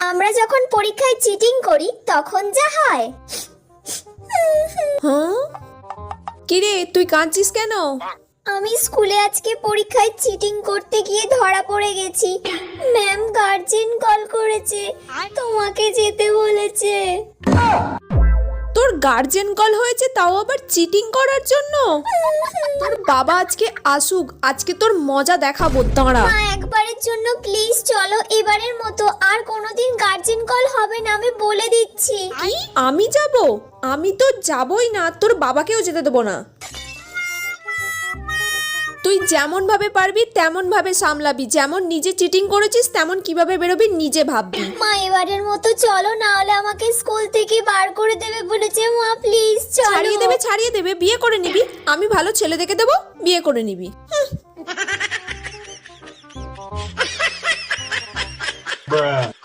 আমরা যখন পরীক্ষায় চিটিং করি তখন যা হয়। হ্যাঁ, কিরে তুই কাঁদছিস কেন? আমি স্কুলে আজকে পরীক্ষায় চিটিং করতে গিয়ে ধরা পড়ে গেছি। ম্যাম গার্জেন কল করেছে, তোমাকে যেতে বলেছে। তোর গার্জেন কল হয়েছে, তাও আবার চিটিং করার জন্য? তোর বাবা আজকে আসুক, আজকে তোর মজা দেখাবো, দাঁড়া। মা একবারের জন্য প্লিজ চলো, এবারের মতো আর কোনোদিন গার্জেন কল হবে না, আমি বলে দিচ্ছি। কি আমি যাব? আমি তো যাবই না, তোর বাবাকেও যেতে দেবো না। তুই যেমন ভাবে পারবি তেমন ভাবে সামলাবি, যেমন নিজে চিটিং করেছিস তেমন কিভাবে বেরোবি নিজে ভাববি। মা এবারের মতো চলো, না হলে আমাকে স্কুল থেকে বার করে দেবে বলেছে। মা প্লিজ চলো। ছাড়িয়ে দেবে, বিয়ে করে নিবি। আমি ভালো ছেলে দেখে দেবো, বিয়ে করে নিবি। Bruh.